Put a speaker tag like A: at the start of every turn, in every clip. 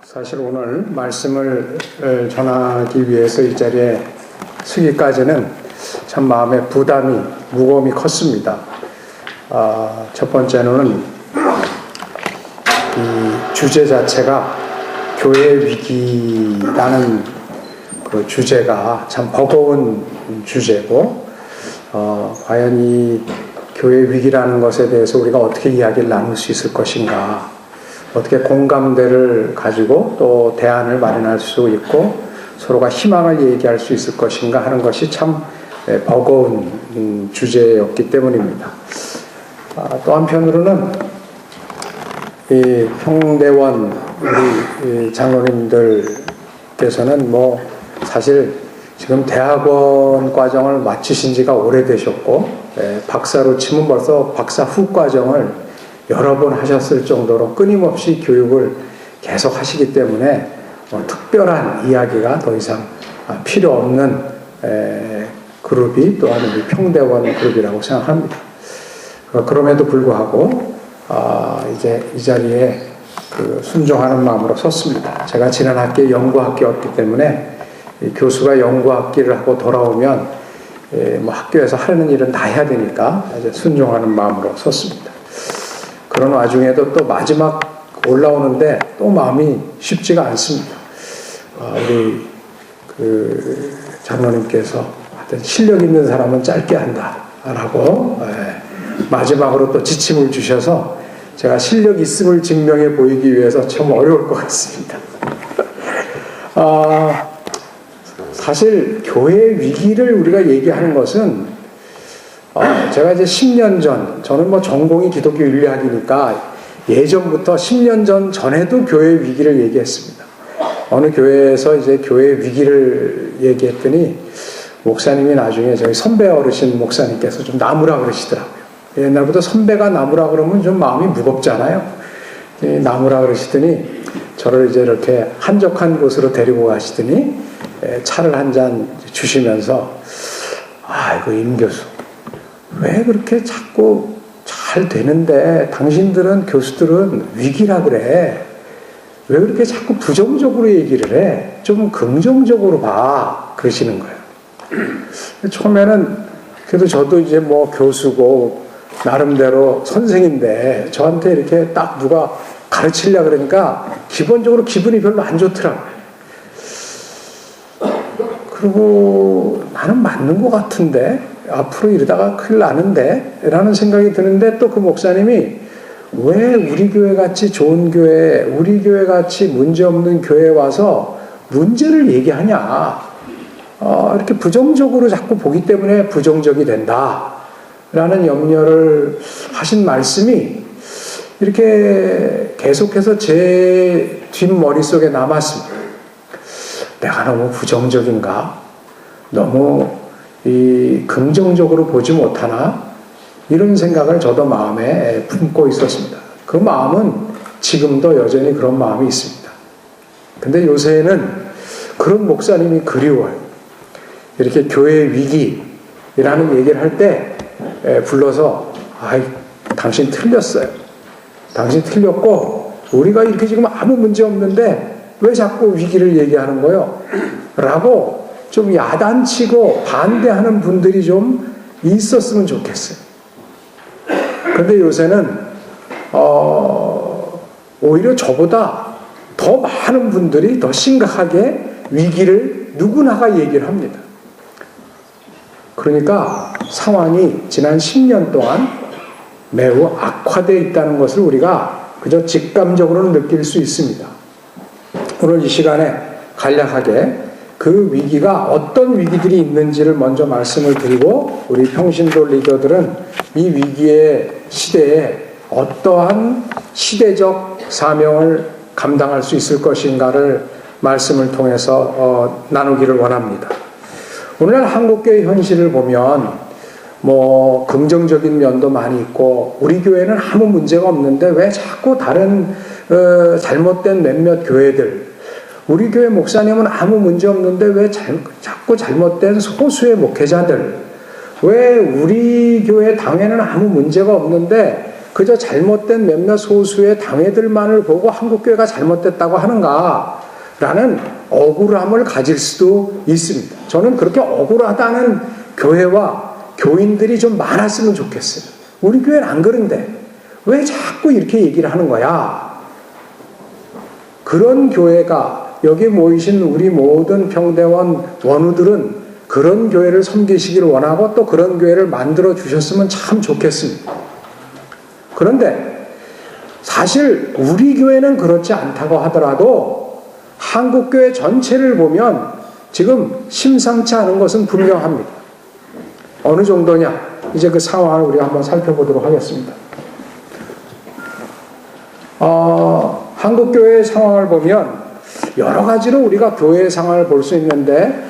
A: 사실 오늘 말씀을 전하기 위해서 이 자리에 서기까지는 참 마음의 부담이, 무거움이 컸습니다. 첫 번째로는 이 주제 자체가 교회 위기라는 그 주제가 참 버거운 주제고, 과연 이 교회 위기라는 것에 대해서 우리가 어떻게 이야기를 나눌 수 있을 것인가, 어떻게 공감대를 가지고 또 대안을 마련할 수 있고 서로가 희망을 얘기할 수 있을 것인가 하는 것이 참 버거운 주제였기 때문입니다. 또 한편으로는 이 평대원 우리 장로님들께서는 사실 지금 대학원 과정을 마치신 지가 오래되셨고, 박사로 치면 벌써 박사 후 과정을 여러 번 하셨을 정도로 끊임없이 교육을 계속 하시기 때문에 특별한 이야기가 더 이상 필요 없는 그룹이 또한 우리 평대원 그룹이라고 생각합니다. 그럼에도 불구하고 이제 이 자리에 순종하는 마음으로 섰습니다. 제가 지난 학기에 연구학기였기 때문에 교수가 연구학기를 하고 돌아오면 학교에서 하는 일은 다 해야 되니까 이제 순종하는 마음으로 섰습니다. 그런 와중에도 또 마지막 올라오는데 또 마음이 쉽지가 않습니다. 우리 장로님께서 하여튼 실력 있는 사람은 짧게 한다라고 마지막으로 또 지침을 주셔서 제가 실력 있음을 증명해 보이기 위해서 참 어려울 것 같습니다. 사실 교회 위기를 우리가 얘기하는 것은 제가 이제 10년 전, 저는 전공이 기독교 윤리학이니까 예전부터 10년 전에도 교회 위기를 얘기했습니다. 어느 교회에서 이제 교회 위기를 얘기했더니 목사님이 나중에 저희 선배 어르신 목사님께서 좀 나무라 그러시더라고요. 옛날부터 선배가 나무라 그러면 좀 마음이 무겁잖아요. 나무라 그러시더니 저를 이제 이렇게 한적한 곳으로 데리고 가시더니 차를 한 잔 주시면서, 아이고 임 교수, 왜 그렇게 자꾸 잘 되는데 당신들은, 교수들은 위기라 그래. 왜 그렇게 자꾸 부정적으로 얘기를 해? 좀 긍정적으로 봐. 그러시는 거예요. 처음에는 그래도 저도 이제 교수고 나름대로 선생인데 저한테 이렇게 딱 누가 가르치려고 그러니까 기본적으로 기분이 별로 안 좋더라고요. 그리고 나는 맞는 것 같은데 앞으로 이러다가 큰일 나는데 라는 생각이 드는데, 또 그 목사님이 왜 우리 교회 같이 좋은 교회, 우리 교회 같이 문제없는 교회에 와서 문제를 얘기하냐, 이렇게 부정적으로 자꾸 보기 때문에 부정적이 된다 라는 염려를 하신 말씀이 이렇게 계속해서 제 뒷머릿속에 남았습니다. 내가 너무 부정적인가? 너무 긍정적으로 보지 못하나? 이런 생각을 저도 마음에 품고 있었습니다. 그 마음은 지금도 여전히 그런 마음이 있습니다. 근데 요새는 그런 목사님이 그리워요. 이렇게 교회 위기라는 얘기를 할 때 불러서, 당신 틀렸어요. 당신 틀렸고 우리가 이렇게 지금 아무 문제 없는데 왜 자꾸 위기를 얘기하는 거예요? 라고 좀 야단치고 반대하는 분들이 좀 있었으면 좋겠어요. 그런데 요새는 오히려 저보다 더 많은 분들이 더 심각하게 위기를 누구나가 얘기를 합니다. 그러니까 상황이 지난 10년 동안 매우 악화되어 있다는 것을 우리가 그저 직감적으로는 느낄 수 있습니다. 오늘 이 시간에 간략하게 그 위기가 어떤 위기들이 있는지를 먼저 말씀을 드리고, 우리 평신도 리더들은 이 위기의 시대에 어떠한 시대적 사명을 감당할 수 있을 것인가를 말씀을 통해서 나누기를 원합니다. 오늘날 한국교회 현실을 보면 긍정적인 면도 많이 있고, 우리 교회는 아무 문제가 없는데 왜 자꾸 다른 잘못된 몇몇 교회들, 우리 교회 목사님은 아무 문제 없는데 왜 자꾸 잘못된 소수의 목회자들, 왜 우리 교회 당회는 아무 문제가 없는데 그저 잘못된 몇몇 소수의 당회들만을 보고 한국교회가 잘못됐다고 하는가라는 억울함을 가질 수도 있습니다. 저는 그렇게 억울하다는 교회와 교인들이 좀 많았으면 좋겠어요. 우리 교회는 안 그런데 왜 자꾸 이렇게 얘기를 하는 거야? 그런 교회가, 여기 모이신 우리 모든 평대원 원우들은 그런 교회를 섬기시기를 원하고 또 그런 교회를 만들어 주셨으면 참 좋겠습니다. 그런데 사실 우리 교회는 그렇지 않다고 하더라도 한국교회 전체를 보면 지금 심상치 않은 것은 분명합니다. 어느 정도냐? 이제 그 상황을 우리가 한번 살펴보도록 하겠습니다. 한국교회의 상황을 보면 여러 가지로 우리가 교회의 상황을 볼 수 있는데,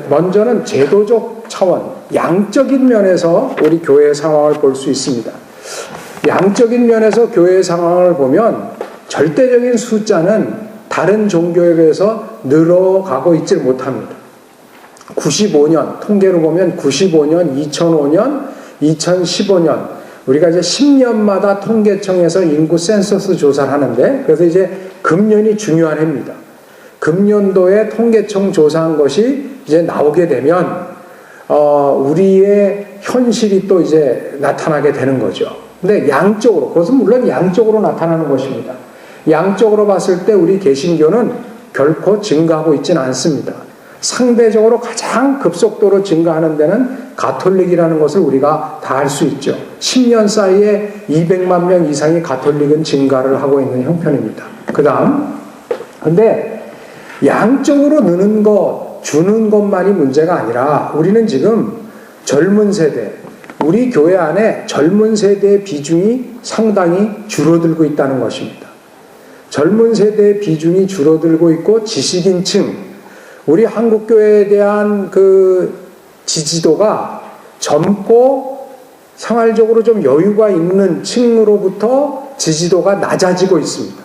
A: 먼저는 제도적 차원, 양적인 면에서 우리 교회의 상황을 볼 수 있습니다. 양적인 면에서 교회의 상황을 보면 절대적인 숫자는 다른 종교에 비해서 늘어가고 있지 못합니다. 95년, 통계로 보면 95년, 2005년, 2015년, 우리가 이제 10년마다 통계청에서 인구 센서스 조사를 하는데, 그래서 이제 금년이 중요한 해입니다. 금년도에 통계청 조사한 것이 이제 나오게 되면, 우리의 현실이 또 이제 나타나게 되는 거죠. 근데 양적으로, 그것은 물론 양적으로 나타나는 것입니다. 양적으로 봤을 때 우리 개신교는 결코 증가하고 있지는 않습니다. 상대적으로 가장 급속도로 증가하는 데는 가톨릭이라는 것을 우리가 다 알 수 있죠. 10년 사이에 200만 명 이상의 가톨릭은 증가를 하고 있는 형편입니다. 그 다음, 근데 양적으로 느는 것, 주는 것만이 문제가 아니라 우리는 지금 젊은 세대, 우리 교회 안에 젊은 세대의 비중이 상당히 줄어들고 있다는 것입니다. 젊은 세대의 비중이 줄어들고 있고 지식인층, 우리 한국교회에 대한 그 지지도가 젊고 생활적으로 좀 여유가 있는 층으로부터 지지도가 낮아지고 있습니다.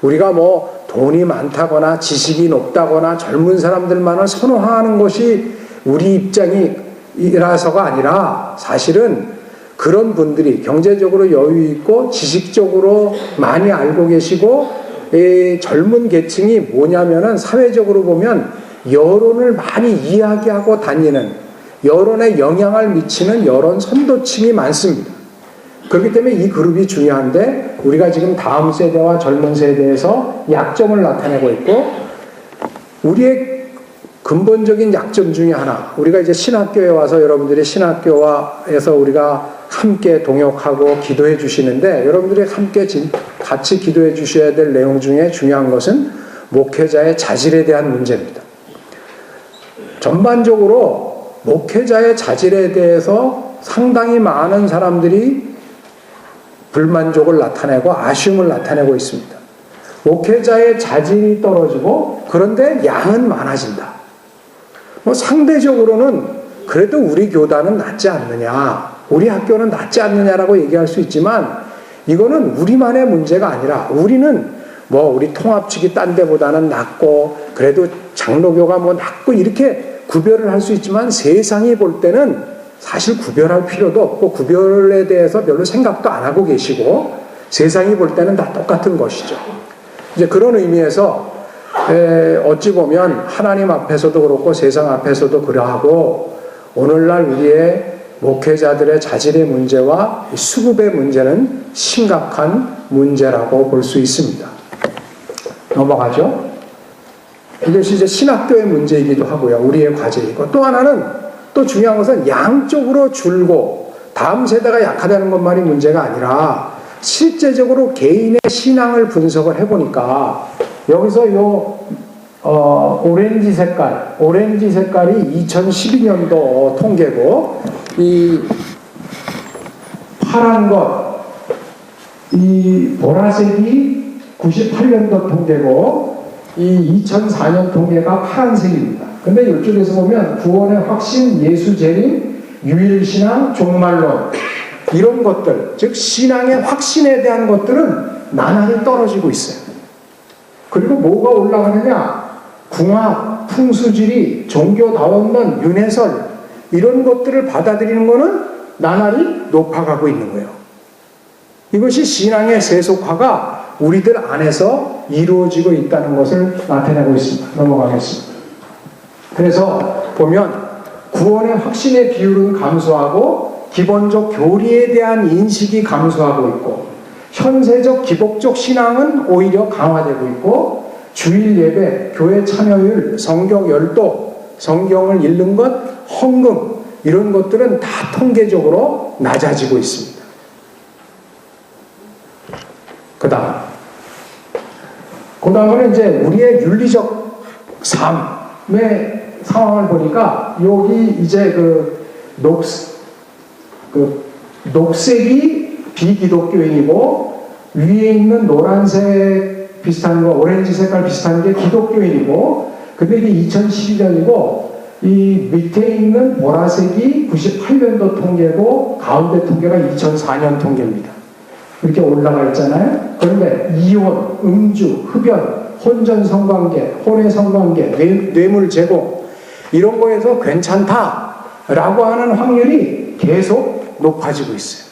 A: 우리가 뭐 돈이 많다거나 지식이 높다거나 젊은 사람들만을 선호하는 것이 우리 입장이라서가 아니라 사실은 그런 분들이 경제적으로 여유 있고 지식적으로 많이 알고 계시고 젊은 계층이 뭐냐면은 사회적으로 보면 여론을 많이 이야기하고 다니는, 여론에 영향을 미치는 여론 선도층이 많습니다. 그렇기 때문에 이 그룹이 중요한데 우리가 지금 다음 세대와 젊은 세대에서 약점을 나타내고 있고, 우리의 근본적인 약점 중에 하나, 우리가 이제 신학교에 와서 여러분들이 신학교에서 우리가 함께 동역하고 기도해 주시는데, 여러분들이 함께 같이 기도해 주셔야 될 내용 중에 중요한 것은 목회자의 자질에 대한 문제입니다. 전반적으로 목회자의 자질에 대해서 상당히 많은 사람들이 불만족을 나타내고 아쉬움을 나타내고 있습니다. 목회자의 자질이 떨어지고 그런데 양은 많아진다. 뭐 상대적으로는 그래도 우리 교단은 낫지 않느냐, 우리 학교는 낫지 않느냐라고 얘기할 수 있지만, 이거는 우리만의 문제가 아니라 우리는 뭐 우리 통합 측이 딴 데보다는 낫고 그래도 장로교가 뭐 낫고 이렇게 구별을 할 수 있지만, 세상이 볼 때는 사실 구별할 필요도 없고 구별에 대해서 별로 생각도 안 하고 계시고 세상이 볼 때는 다 똑같은 것이죠. 이제 그런 의미에서 어찌 보면 하나님 앞에서도 그렇고 세상 앞에서도 그러하고, 오늘날 우리의 목회자들의 자질의 문제와 수급의 문제는 심각한 문제라고 볼 수 있습니다. 넘어가죠. 이것이 이제 신학교의 문제이기도 하고요. 우리의 과제이고, 또 하나는, 또 중요한 것은 양쪽으로 줄고 다음 세대가 약하다는 것만이 문제가 아니라 실제적으로 개인의 신앙을 분석을 해보니까, 여기서 오렌지 색깔이 2012년도 통계고, 이 파란 것, 이 보라색이 98년도 통계고, 이 2004년 통계가 파란색입니다. 근데 이쪽에서 보면 구원의 확신, 예수 재림, 유일신앙, 종말론, 이런 것들, 즉 신앙의 확신에 대한 것들은 나날이 떨어지고 있어요. 그리고 뭐가 올라가느냐? 궁합, 풍수지리, 종교다원론, 윤회설, 이런 것들을 받아들이는 것은 나날이 높아가고 있는 거예요. 이것이 신앙의 세속화가 우리들 안에서 이루어지고 있다는 것을 나타내고 있습니다. 넘어가겠습니다. 그래서 보면 구원의 확신의 비율은 감소하고 기본적 교리에 대한 인식이 감소하고 있고 현세적 기복적 신앙은 오히려 강화되고 있고 주일 예배, 교회 참여율, 성경 열도, 성경을 읽는 것, 헌금 이런 것들은 다 통계적으로 낮아지고 있습니다. 그 다음은 이제 우리의 윤리적 삶의 상황을 보니까 여기 이제 녹색이 비기독교인이고 위에 있는 노란색 비슷한 거, 오렌지 색깔 비슷한 게 기독교인이고 근데 이게 2012년이고 이 밑에 있는 보라색이 98년도 통계고 가운데 통계가 2004년 통계입니다. 이렇게 올라가 있잖아요. 그런데 이혼, 음주, 흡연, 혼전 성관계, 혼외 성관계, 뇌물 제공 이런 거에서 괜찮다라고 하는 확률이 계속 높아지고 있어요.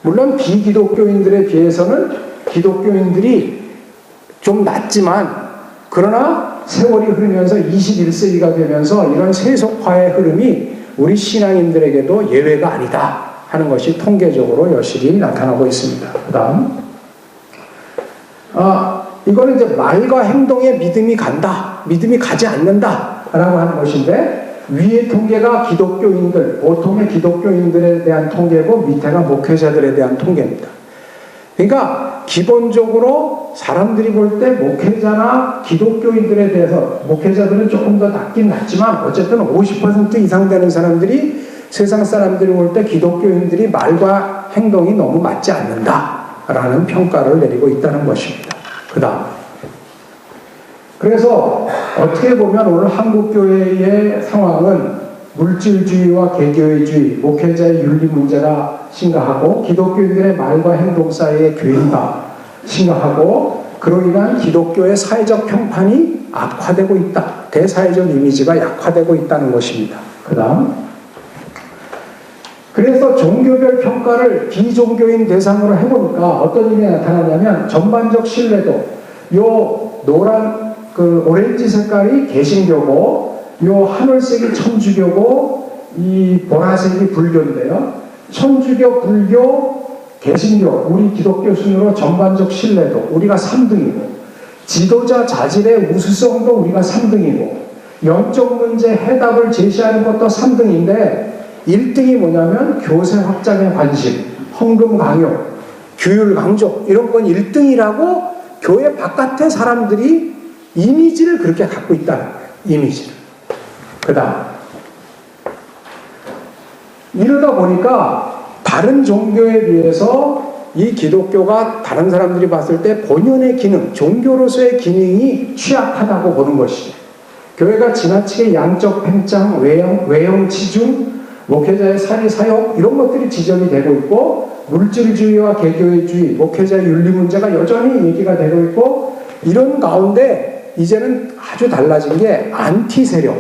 A: 물론 비기독교인들에 비해서는 기독교인들이 좀 낮지만 그러나 세월이 흐르면서 21세기가 되면서 이런 세속화의 흐름이 우리 신앙인들에게도 예외가 아니다 하는 것이 통계적으로 여실히 나타나고 있습니다. 그 다음 이거는 이제 말과 행동에 믿음이 간다, 믿음이 가지 않는다 라고 하는 것인데 위의 통계가 기독교인들, 보통의 기독교인들에 대한 통계고 밑에가 목회자들에 대한 통계입니다. 그러니까 기본적으로 사람들이 볼 때 목회자나 기독교인들에 대해서 목회자들은 조금 더 낮긴 낮지만 어쨌든 50% 이상 되는 사람들이 세상 사람들이 볼 때 기독교인들이 말과 행동이 너무 맞지 않는다라는 평가를 내리고 있다는 것입니다. 그 다음 그래서 어떻게 보면 오늘 한국교회의 상황은 물질주의와 개교회주의, 목회자의 윤리 문제가 심각하고 기독교인들의 말과 행동 사이의 괴리가 심각하고 그로 인한 기독교의 사회적 평판이 악화되고 있다. 대사회적 이미지가 약화되고 있다는 것입니다. 그 다음 그래서 종교별 평가를 비종교인 대상으로 해보니까 어떤 일이 나타나냐면 전반적 신뢰도 요 노란 오렌지 색깔이 개신교고 요 하늘색이 천주교고 이 보라색이 불교인데요. 천주교, 불교, 개신교, 우리 기독교 순으로 전반적 신뢰도 우리가 3등이고 지도자 자질의 우수성도 우리가 3등이고 영적 문제 해답을 제시하는 것도 3등인데 1등이 뭐냐면 교세 확장에 관심, 헌금 강요, 규율 강조 이런 건 1등이라고 교회 바깥의 사람들이 이미지를 그렇게 갖고 있다는 거예요. 이미지를. 그 다음 이러다 보니까 다른 종교에 비해서 이 기독교가 다른 사람들이 봤을 때 본연의 기능, 종교로서의 기능이 취약하다고 보는 것이죠. 교회가 지나치게 양적 팽창, 외형 치중, 목회자의 사리 사역 이런 것들이 지적이 되고 있고 물질주의와 개교회주의, 목회자의 윤리 문제가 여전히 얘기가 되고 있고 이런 가운데 이제는 아주 달라진 게 안티 세력,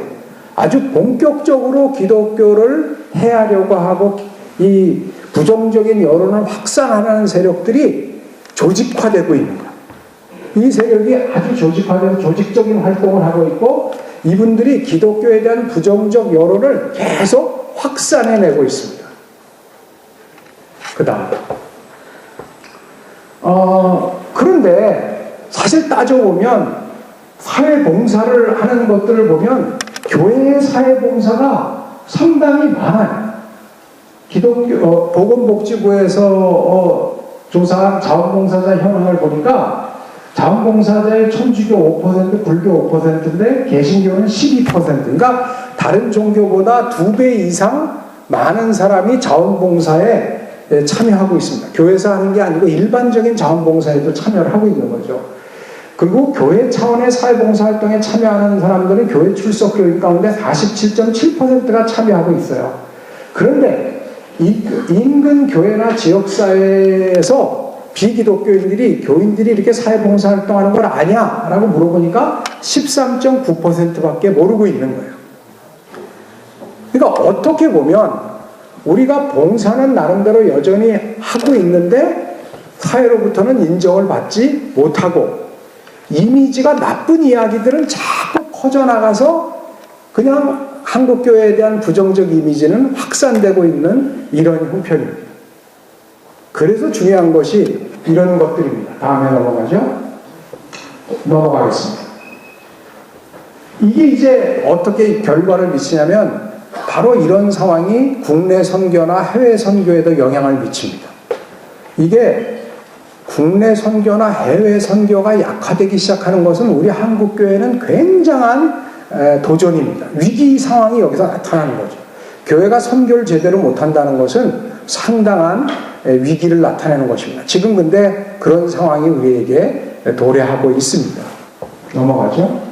A: 아주 본격적으로 기독교를 해하려고 하고 이 부정적인 여론을 확산하는 세력들이 조직화되고 있는 거예요. 이 세력이 아주 조직화돼서 조직적인 활동을 하고 있고 이분들이 기독교에 대한 부정적 여론을 계속 확산해내고 있습니다. 그 다음 그런데 사실 따져보면 사회봉사를 하는 것들을 보면 교회의 사회봉사가 상당히 많아요. 기독교 보건복지부에서 조사한 자원봉사자 현황을 보니까 자원봉사자의 천주교 5%, 불교 5%인데 개신교는 12%. 그러니까 다른 종교보다 2배 이상 많은 사람이 자원봉사에 참여하고 있습니다. 교회에서 하는 게 아니고 일반적인 자원봉사에도 참여를 하고 있는 거죠. 그리고 교회 차원의 사회봉사활동에 참여하는 사람들은 교회 출석 교인 가운데 47.7%가 참여하고 있어요. 그런데 인근 교회나 지역사회에서 비기독교인들이 교인들이 이렇게 사회봉사활동하는 걸 아냐? 라고 물어보니까 13.9%밖에 모르고 있는 거예요. 그러니까 어떻게 보면 우리가 봉사는 나름대로 여전히 하고 있는데 사회로부터는 인정을 받지 못하고 이미지가 나쁜 이야기들은 자꾸 퍼져나가서 그냥 한국교회에 대한 부정적 이미지는 확산되고 있는 이런 형편입니다. 그래서 중요한 것이 이런 것들입니다. 다음에 넘어가겠습니다. 이게 이제 어떻게 결과를 미치냐면 바로 이런 상황이 국내 선교나 해외 선교에도 영향을 미칩니다. 이게 국내 선교나 해외 선교가 약화되기 시작하는 것은 우리 한국교회는 굉장한 도전입니다. 위기 상황이 여기서 나타나는 거죠. 교회가 선교를 제대로 못한다는 것은 상당한 위기를 나타내는 것입니다. 지금 근데 그런 상황이 우리에게 도래하고 있습니다. 넘어가죠.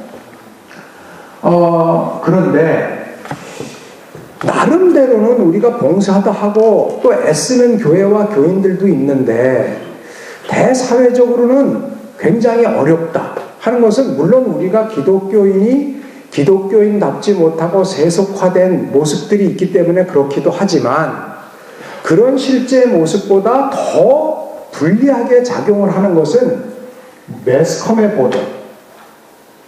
A: 그런데 나름대로는 우리가 봉사도 하고 또 애쓰는 교회와 교인들도 있는데 대사회적으로는 굉장히 어렵다 하는 것은 물론 우리가 기독교인이 기독교인답지 못하고 세속화된 모습들이 있기 때문에 그렇기도 하지만 그런 실제 모습보다 더 불리하게 작용을 하는 것은 매스컴의 보도.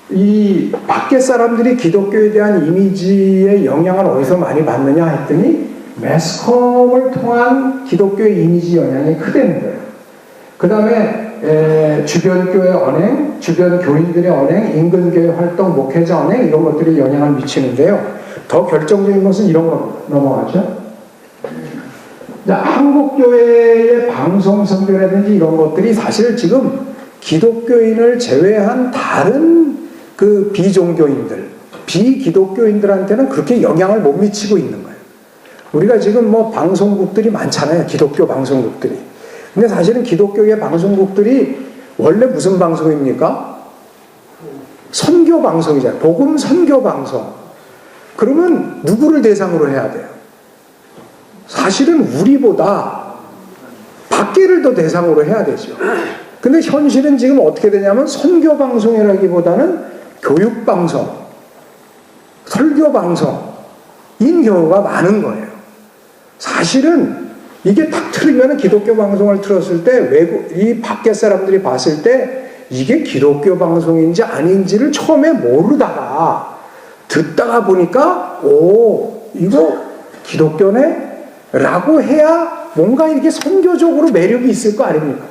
A: 이 밖에 사람들이 기독교에 대한 이미지의 영향을 어디서 많이 받느냐 했더니 매스컴을 통한 기독교의 이미지 영향이 크다는 거예요. 그 다음에 주변 교회 언행, 주변 교인들의 언행, 인근교회 활동, 목회자 언행 이런 것들이 영향을 미치는데요. 더 결정적인 것은 이런 거 넘어가죠. 한국교회의 방송 선교라든지 이런 것들이 사실 지금 기독교인을 제외한 다른 그 비종교인들, 비기독교인들한테는 그렇게 영향을 못 미치고 있는 거예요. 우리가 지금 뭐 방송국들이 많잖아요. 기독교 방송국들이. 근데 사실은 기독교의 방송국들이 원래 무슨 방송입니까? 선교 방송이잖아요. 복음 선교 방송. 그러면 누구를 대상으로 해야 돼요? 사실은 우리보다 밖에를 더 대상으로 해야 되죠. 근데 현실은 지금 어떻게 되냐면 선교 방송이라기보다는 교육 방송, 설교 방송인 경우가 많은 거예요. 사실은 이게 딱 틀으면 기독교 방송을 틀었을 때 이 밖에 사람들이 봤을 때 이게 기독교 방송인지 아닌지를 처음에 모르다가 듣다가 보니까 이거 기독교네? 라고 해야 뭔가 이렇게 선교적으로 매력이 있을 거 아닙니까?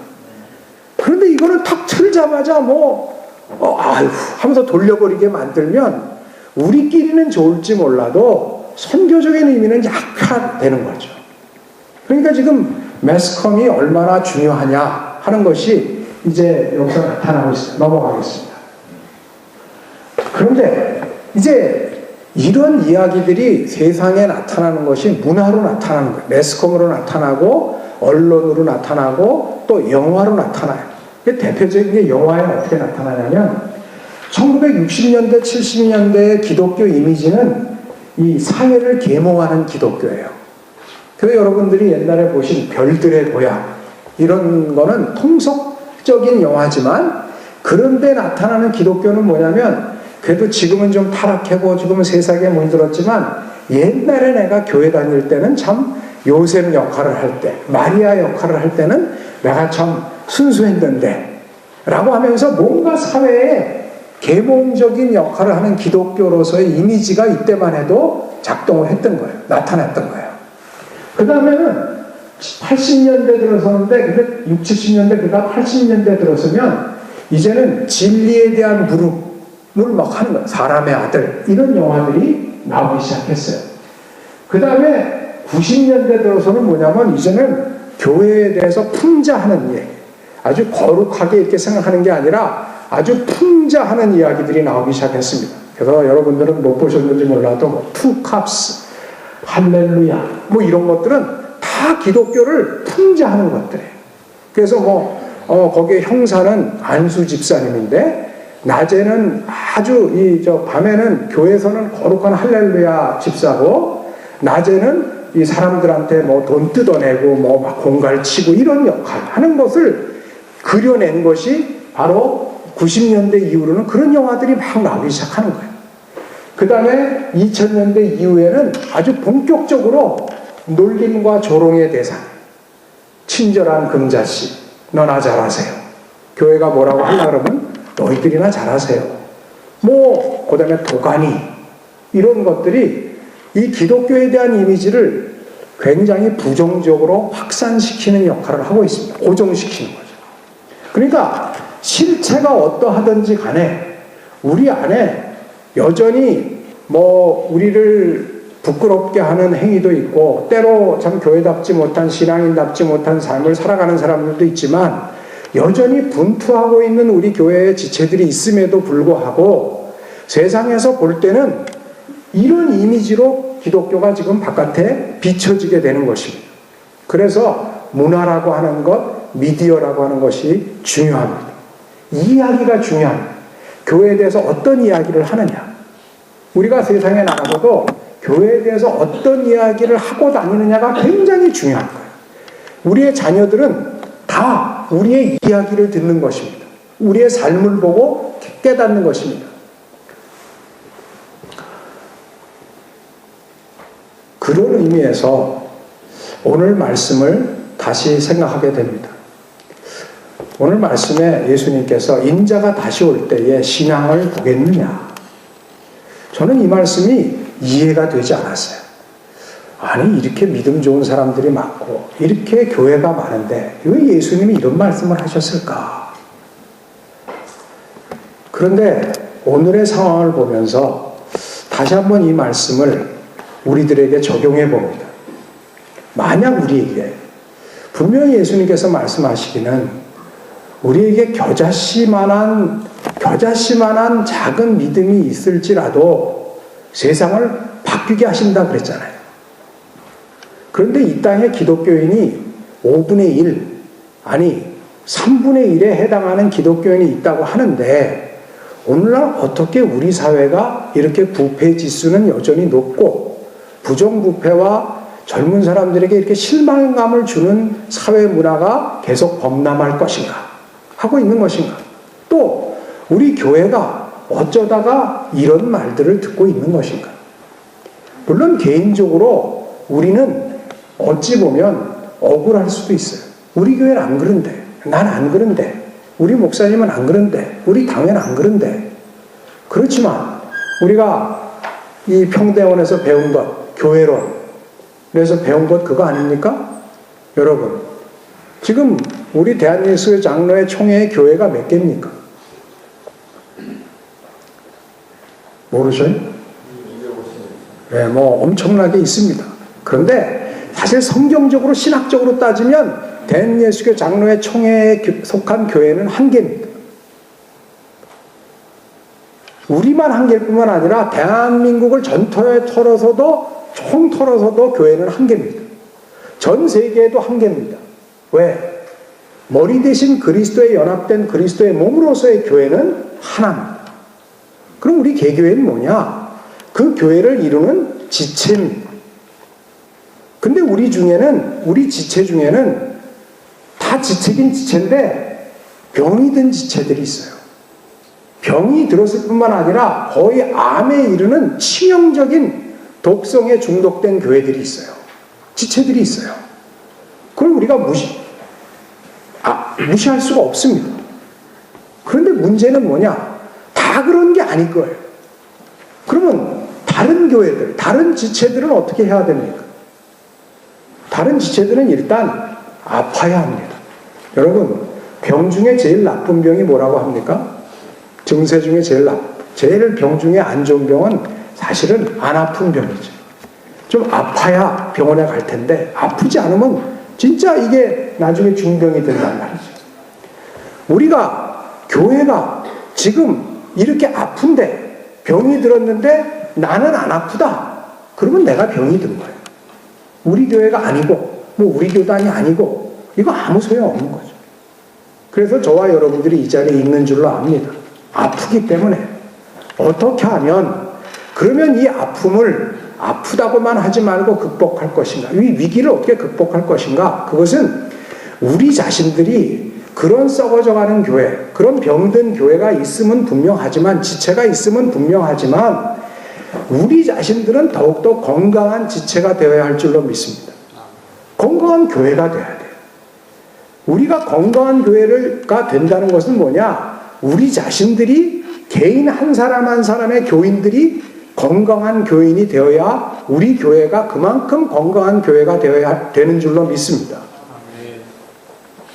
A: 그런데 이거는 탁 틀자마자 아이고 하면서 돌려버리게 만들면 우리끼리는 좋을지 몰라도 선교적인 의미는 약화되는 거죠. 그러니까 지금 매스컴이 얼마나 중요하냐 하는 것이 이제 여기서 나타나고 있습니다. 넘어가겠습니다. 그런데 이제 이런 이야기들이 세상에 나타나는 것이 문화로 나타나는 거예요. 매스컴으로 나타나고 언론으로 나타나고 또 영화로 나타나요. 대표적인 게 영화에 어떻게 나타나냐면 1960년대 70년대의 기독교 이미지는 이 사회를 계몽하는 기독교예요. 그래서 여러분들이 옛날에 보신 별들의 고향 이런 거는 통속적인 영화지만 그런데 나타나는 기독교는 뭐냐면 그래도 지금은 좀 타락하고 지금은 세상에 물들었지만 옛날에 내가 교회 다닐 때는 참 요셉 역할을 할 때, 마리아 역할을 할 때는 내가 참 순수했는데 라고 하면서 뭔가 사회에 계몽적인 역할을 하는 기독교로서의 이미지가 이때만 해도 작동을 했던 거예요. 나타났던 거예요. 그 다음에는 80년대 들어서는데 근데 60, 70년대 그다음 80년대 들어서면 이제는 진리에 대한 물음을 막 하는 거예요. 사람의 아들 이런 영화들이 나오기 시작했어요. 그 다음에 90년대 들어서는 뭐냐면 이제는 교회에 대해서 풍자하는 얘기 아주 거룩하게 이렇게 생각하는 게 아니라 아주 풍자하는 이야기들이 나오기 시작했습니다. 그래서 여러분들은 못 보셨는지 몰라도 투캅스, 할렐루야 이런 것들은 다 기독교를 풍자하는 것들이에요. 그래서 거기에 형사는 안수 집사님인데 낮에는 아주 밤에는 교회에서는 거룩한 할렐루야 집사고 낮에는 이 사람들한테 돈 뜯어내고 막 공갈치고 이런 역할 하는 것을 그려낸 것이 바로 90년대 이후로는 그런 영화들이 막 나오기 시작하는 거예요. 그 다음에 2000년대 이후에는 아주 본격적으로 놀림과 조롱의 대상, 친절한 금자씨, 너나 잘하세요. 교회가 뭐라고 하려고 그러면 너희들이나 잘하세요. 그 다음에 도가니, 이런 것들이 이 기독교에 대한 이미지를 굉장히 부정적으로 확산시키는 역할을 하고 있습니다. 오종시키는 거죠. 그러니까 실체가 어떠하든지 간에 우리 안에 여전히 우리를 부끄럽게 하는 행위도 있고, 때로 참 교회답지 못한, 신앙인답지 못한 삶을 살아가는 사람들도 있지만, 여전히 분투하고 있는 우리 교회의 지체들이 있음에도 불구하고 세상에서 볼 때는 이런 이미지로 기독교가 지금 바깥에 비춰지게 되는 것입니다. 그래서 문화라고 하는 것, 미디어라고 하는 것이 중요합니다. 이야기가 중요합니다. 교회에 대해서 어떤 이야기를 하느냐. 우리가 세상에 나가서도 교회에 대해서 어떤 이야기를 하고 다니느냐가 굉장히 중요한 거예요. 우리의 자녀들은 다 우리의 이야기를 듣는 것입니다. 우리의 삶을 보고 깨닫는 것입니다. 그런 의미에서 오늘 말씀을 다시 생각하게 됩니다. 오늘 말씀에 예수님께서 인자가 다시 올 때에 신앙을 보겠느냐. 저는 이 말씀이 이해가 되지 않았어요. 아니, 이렇게 믿음 좋은 사람들이 많고 이렇게 교회가 많은데 왜 예수님이 이런 말씀을 하셨을까? 그런데 오늘의 상황을 보면서 다시 한번 이 말씀을 우리들에게 적용해 봅니다. 만약 우리에게 분명히 예수님께서 말씀하시기는 우리에게 겨자씨만한 작은 믿음이 있을지라도 세상을 바뀌게 하신다 그랬잖아요. 그런데 이 땅에 기독교인이 5분의 1, 아니 3분의 1에 해당하는 기독교인이 있다고 하는데 오늘날 어떻게 우리 사회가 이렇게 부패 지수는 여전히 높고 부정부패와 젊은 사람들에게 이렇게 실망감을 주는 사회 문화가 계속 범람할 것인가 하고 있는 것인가. 또 우리 교회가 어쩌다가 이런 말들을 듣고 있는 것인가. 물론 개인적으로 우리는 어찌 보면 억울할 수도 있어요. 우리 교회는 안 그런데, 난 안 그런데, 우리 목사님은 안 그런데, 우리 당회는 안 그런데. 그렇지만 우리가 이 평대원에서 배운 것, 교회론, 그래서 배운 것 그거 아닙니까? 여러분, 지금 우리 대한예수의 장로회 총회의 교회가 몇 개입니까? 모르셔요? 네, 엄청나게 있습니다. 그런데 사실 성경적으로 신학적으로 따지면 대한예수교 장로회 총회에 속한 교회는 한 개입니다. 우리만 한 개일 뿐만 아니라 대한민국을 전토에 털어서도 교회는 한 개입니다. 전 세계에도 한 개입니다. 왜? 머리 대신 그리스도에 연합된 그리스도의 몸으로서의 교회는 하나입니다. 그럼 우리 개교회는 뭐냐? 그 교회를 이루는 지체입니다. 근데 우리 지체 중에는 다 지체긴 지체인데 병이 든 지체들이 있어요. 병이 들었을 뿐만 아니라 거의 암에 이르는 치명적인 독성에 중독된 교회들이 있어요. 지체들이 있어요. 그걸 우리가 무시할 수가 없습니다. 그런데 문제는 뭐냐? 다 그런 게 아닐 거예요. 그러면 다른 교회들, 다른 지체들은 어떻게 해야 됩니까? 다른 지체들은 일단 아파야 합니다. 여러분, 병 중에 제일 나쁜 병이 뭐라고 합니까? 증세 중에 제일 병 중에 안 좋은 병은 사실은 안 아픈 병이죠. 좀 아파야 병원에 갈 텐데 아프지 않으면 진짜 이게 나중에 중병이 된단 말이죠. 우리가 교회가 지금 이렇게 아픈데 병이 들었는데 나는 안 아프다. 그러면 내가 병이 든 거예요. 우리 교회가 아니고 우리 교단이 아니고 이거 아무 소용없는 거죠. 그래서 저와 여러분들이 이 자리에 있는 줄로 압니다. 아프기 때문에 어떻게 하면 그러면 이 아픔을 아프다고만 하지 말고 극복할 것인가? 이 위기를 어떻게 극복할 것인가? 그것은 우리 자신들이 그런 썩어져가는 교회, 그런 병든 교회가 있으면 분명하지만, 지체가 있으면 분명하지만 우리 자신들은 더욱더 건강한 지체가 되어야 할 줄로 믿습니다. 건강한 교회가 돼야 돼요. 우리가 건강한 교회가 된다는 것은 뭐냐? 우리 자신들이 개인 한 사람 한 사람의 교인들이 건강한 교인이 되어야 우리 교회가 그만큼 건강한 교회가 되어야 되는 줄로 믿습니다.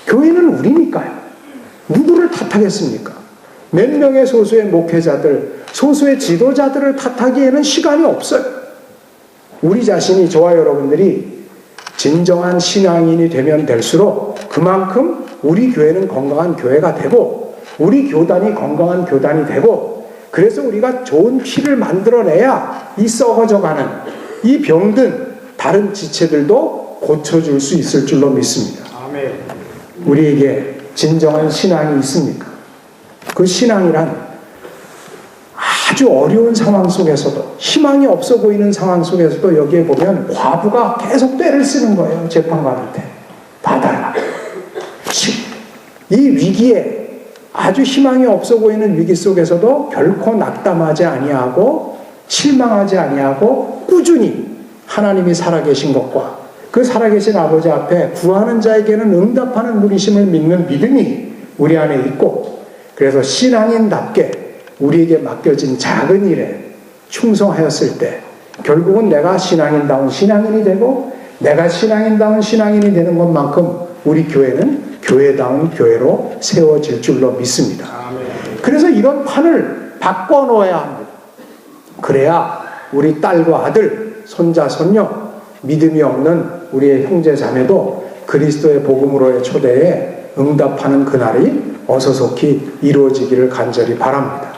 A: 교회는 우리니까요. 누구를 탓하겠습니까? 몇 명의 소수의 목회자들, 소수의 지도자들을 탓하기에는 시간이 없어요. 우리 자신이, 저와 여러분들이 진정한 신앙인이 되면 될수록 그만큼 우리 교회는 건강한 교회가 되고 우리 교단이 건강한 교단이 되고, 그래서 우리가 좋은 피를 만들어내야 이 썩어져가는 이 병든 다른 지체들도 고쳐줄 수 있을 줄로 믿습니다.
B: 아멘.
A: 우리에게 진정한 신앙이 있습니까? 그 신앙이란 아주 어려운 상황 속에서도, 희망이 없어 보이는 상황 속에서도 여기에 보면 과부가 계속 떼를 쓰는 거예요. 재판관한테 봐달라. 이 위기에, 아주 희망이 없어 보이는 위기 속에서도 결코 낙담하지 아니하고 실망하지 아니하고 꾸준히 하나님이 살아계신 것과 그 살아계신 아버지 앞에 구하는 자에게는 응답하는 분이심을 믿는 믿음이 우리 안에 있고, 그래서 신앙인답게 우리에게 맡겨진 작은 일에 충성하였을 때 결국은 내가 신앙인다운 신앙인이 되고, 내가 신앙인다운 신앙인이 되는 것만큼 우리 교회는 교회다운 교회로 세워질 줄로 믿습니다. 그래서 이런 판을 바꿔놓아야 합니다. 그래야 우리 딸과 아들, 손자, 손녀, 믿음이 없는 우리의 형제 자매도 그리스도의 복음으로의 초대에 응답하는 그날이 어서속히 이루어지기를 간절히 바랍니다.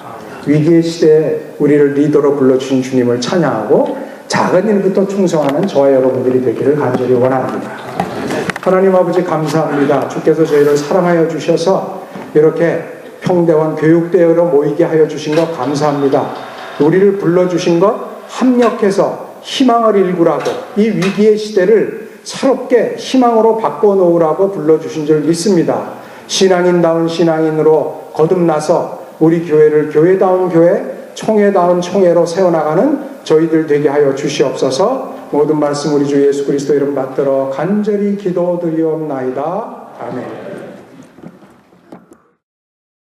A: 위기의 시대에 우리를 리더로 불러주신 주님을 찬양하고 작은 일부터 충성하는 저와 여러분들이 되기를 간절히 원합니다. 하나님 아버지 감사합니다. 주께서 저희를 사랑하여 주셔서 이렇게 평대원 교육대회로 모이게 하여 주신 것 감사합니다. 우리를 불러주신 것, 합력해서 희망을 일구라고, 이 위기의 시대를 새롭게 희망으로 바꿔놓으라고 불러주신 줄 믿습니다. 신앙인다운 신앙인으로 거듭나서 우리 교회를 교회다운 교회, 총회다운 총회로 세워나가는 저희들 되게 하여 주시옵소서. 모든 말씀 우리 주 예수 그리스도 이름 받들어 간절히 기도드리옵나이다. 아멘.